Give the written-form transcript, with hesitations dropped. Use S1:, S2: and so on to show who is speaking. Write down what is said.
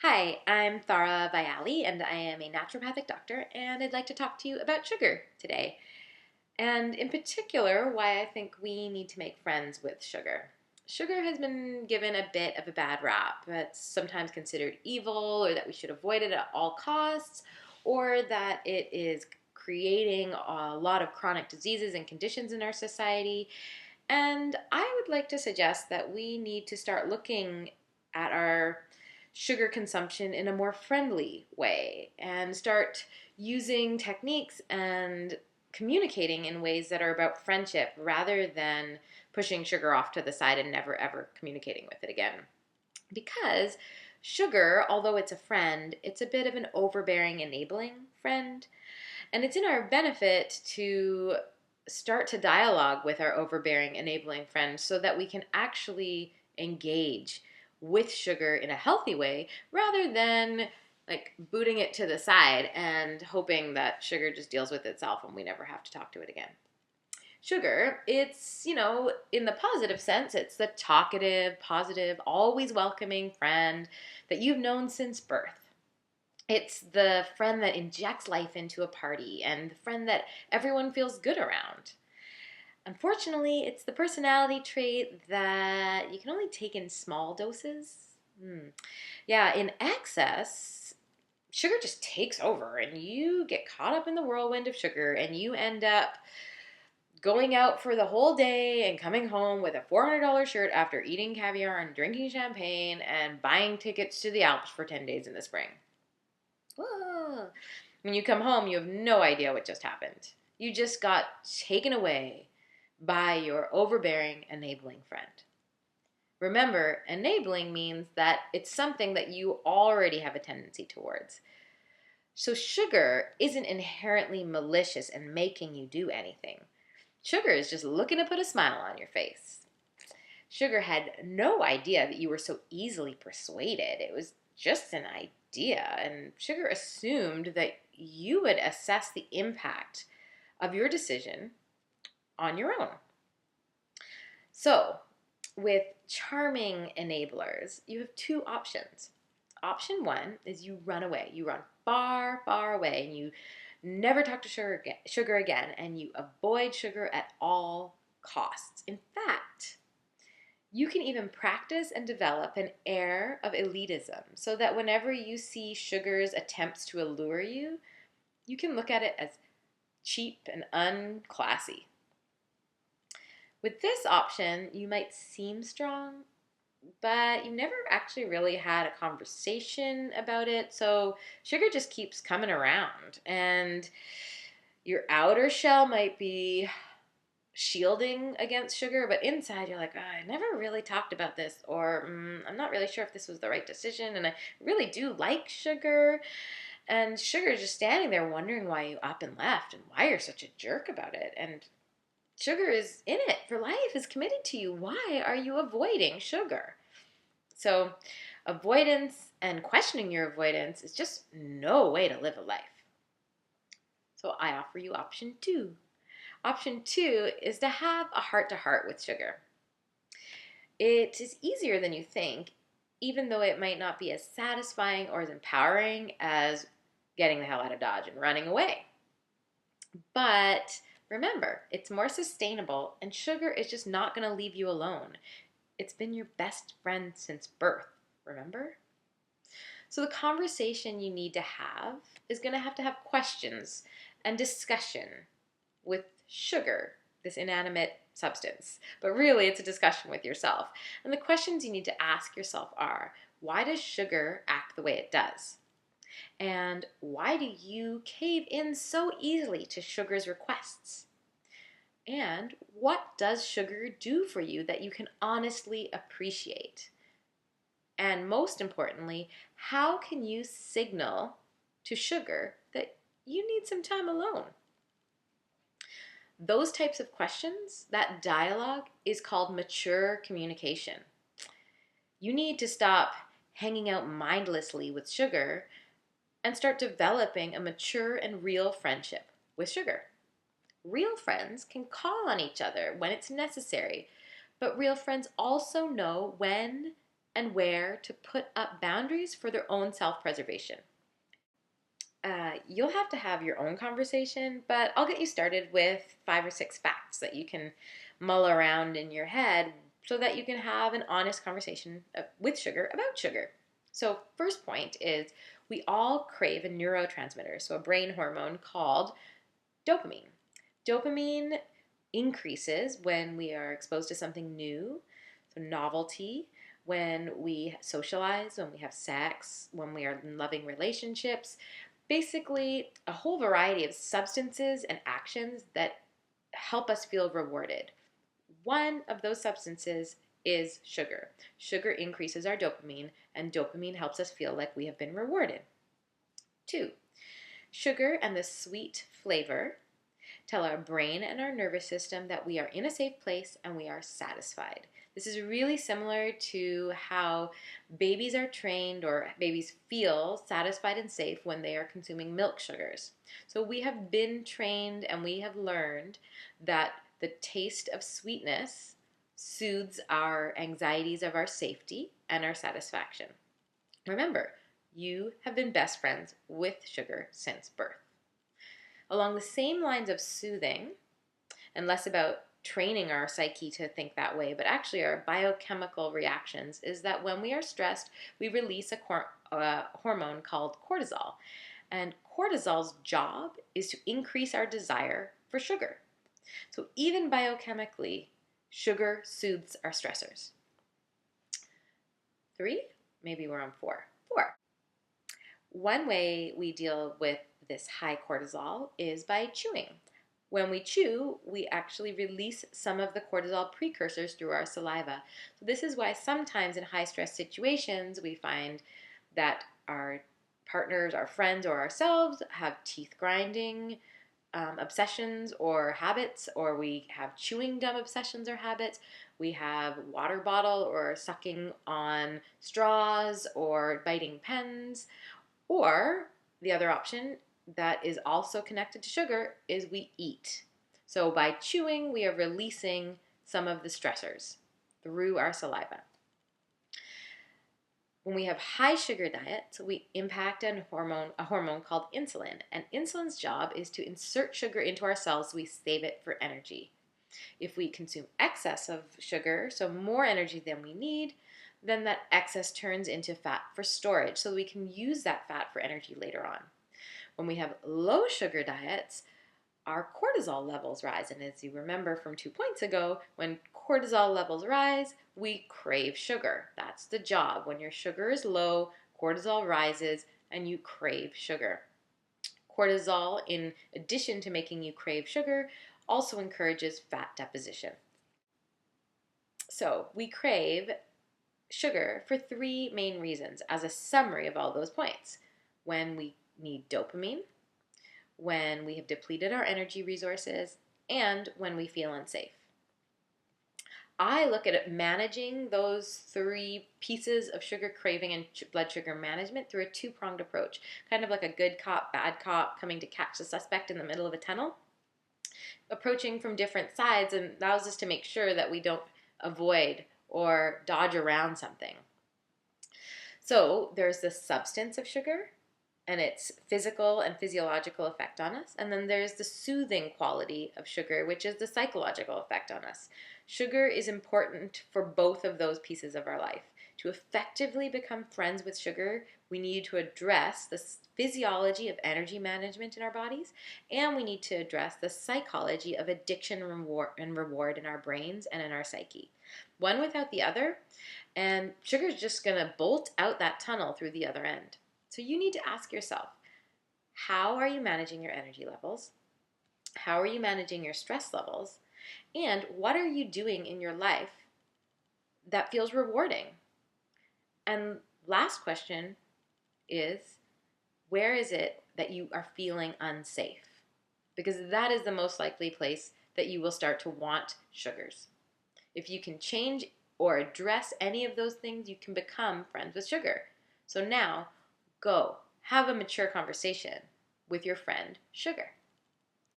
S1: Hi, I'm Thara Viali, and I am a naturopathic doctor, and I'd like to talk to you about sugar today, and in particular, why I think we need to make friends with sugar. Sugar has been given a bit of a bad rap. It's sometimes considered evil, or that we should avoid it at all costs, or that it is creating a lot of chronic diseases and conditions in our society. And I would like to suggest that we need to start looking at our sugar consumption in a more friendly way and start using techniques and communicating in ways that are about friendship rather than pushing sugar off to the side and never ever communicating with it again. Because sugar, although it's a friend, it's a bit of an overbearing, enabling friend. And it's in our benefit to start to dialogue with our overbearing, enabling friends so that we can actually engage with sugar in a healthy way rather than like booting it to the side and hoping that sugar just deals with itself and we never have to talk to it again. Sugar, it's, in the positive sense, it's the talkative, positive, always welcoming friend that you've known since birth. It's the friend that injects life into a party and the friend that everyone feels good around. Unfortunately, it's the personality trait that you can only take in small doses. Yeah, in excess, sugar just takes over and you get caught up in the whirlwind of sugar and you end up going out for the whole day and coming home with a $400 shirt after eating caviar and drinking champagne and buying tickets to the Alps for 10 days in the spring. Whoa. When you come home, you have no idea what just happened. You just got taken away by your overbearing, enabling friend. Remember, enabling means that it's something that you already have a tendency towards. So sugar isn't inherently malicious and making you do anything. Sugar is just looking to put a smile on your face. Sugar had no idea that you were so easily persuaded. It was just an idea, and sugar assumed that you would assess the impact of your decision on your own. So, with charming enablers, you have two options. Option one is you run away. You run far, far away, and you never talk to sugar again, and you avoid sugar at all costs. In fact, you can even practice and develop an air of elitism so that whenever you see sugar's attempts to allure you, you can look at it as cheap and unclassy. With this option, you might seem strong, but you've never actually really had a conversation about it, so sugar just keeps coming around, and your outer shell might be shielding against sugar, but inside you're like, oh, I never really talked about this, or I'm not really sure if this was the right decision, and I really do like sugar. And sugar is just standing there wondering why you up and left and why you're such a jerk about it. And sugar is in it for life, is committed to you. Why are you avoiding sugar? So avoidance and questioning your avoidance is just no way to live a life. So I offer you option two. Option two is to have a heart-to-heart with sugar. It is easier than you think, even though it might not be as satisfying or as empowering as getting the hell out of Dodge and running away. But remember, it's more sustainable, and sugar is just not going to leave you alone. It's been your best friend since birth, remember? So the conversation you need to have is going to have questions and discussion with sugar, this inanimate substance. But really, it's a discussion with yourself. And the questions you need to ask yourself are, why does sugar act the way it does? And why do you cave in so easily to sugar's requests? And what does sugar do for you that you can honestly appreciate? And most importantly, how can you signal to sugar that you need some time alone? Those types of questions, that dialogue, is called mature communication. You need to stop hanging out mindlessly with sugar and start developing a mature and real friendship with sugar. Real friends can call on each other when it's necessary, but real friends also know when and where to put up boundaries for their own self-preservation. You'll have to have your own conversation, but I'll get you started with 5 or 6 facts that you can mull around in your head so that you can have an honest conversation with sugar about sugar. So, first point is we all crave a neurotransmitter, so a brain hormone called dopamine. Dopamine increases when we are exposed to something new, so novelty, when we socialize, when we have sex, when we are in loving relationships. Basically, a whole variety of substances and actions that help us feel rewarded. One of those substances is sugar. Sugar increases our dopamine, and dopamine helps us feel like we have been rewarded. 2, sugar and the sweet flavor tell our brain and our nervous system that we are in a safe place and we are satisfied. This is really similar to how babies are trained, or babies feel satisfied and safe when they are consuming milk sugars. So we have been trained and we have learned that the taste of sweetness soothes our anxieties of our safety and our satisfaction. Remember, you have been best friends with sugar since birth. Along the same lines of soothing, and less about training our psyche to think that way, but actually our biochemical reactions, is that when we are stressed, we release a hormone called cortisol. And cortisol's job is to increase our desire for sugar. So even biochemically, sugar soothes our stressors. 3, maybe we're on 4. 4. One way we deal with this high cortisol is by chewing. When we chew, we actually release some of the cortisol precursors through our saliva. So this is why sometimes in high stress situations we find that our partners, our friends, or ourselves have teeth grinding obsessions or habits, or we have chewing gum obsessions or habits. We have water bottle or sucking on straws or biting pens. Or the other option that is also connected to sugar is we eat. So by chewing, we are releasing some of the stressors through our saliva. When we have high sugar diets, we impact a hormone called insulin. And insulin's job is to insert sugar into our cells so we save it for energy. If we consume excess of sugar, so more energy than we need, then that excess turns into fat for storage so we can use that fat for energy later on. When we have low sugar diets, our cortisol levels rise. And as you remember from 2 points ago, when cortisol levels rise, we crave sugar. That's the job. When your sugar is low, cortisol rises and you crave sugar. Cortisol, in addition to making you crave sugar, also encourages fat deposition. So we crave sugar for 3 main reasons as a summary of all those points. When we need dopamine, when we have depleted our energy resources, and when we feel unsafe. I look at managing those 3 pieces of sugar craving and blood sugar management through a 2-pronged approach, kind of like a good cop, bad cop coming to catch the suspect in the middle of a tunnel. Approaching from different sides and allows us to make sure that we don't avoid or dodge around something. So there's the substance of sugar and its physical and physiological effect on us. And then there's the soothing quality of sugar, which is the psychological effect on us. Sugar is important for both of those pieces of our life. To effectively become friends with sugar, we need to address the physiology of energy management in our bodies, and we need to address the psychology of addiction and reward in our brains and in our psyche. One without the other, and sugar is just going to bolt out that tunnel through the other end. So you need to ask yourself, how are you managing your energy levels? How are you managing your stress levels? And what are you doing in your life that feels rewarding? And last question is, where is it that you are feeling unsafe? Because that is the most likely place that you will start to want sugars. If you can change or address any of those things, you can become friends with sugar. So now, go have a mature conversation with your friend, sugar.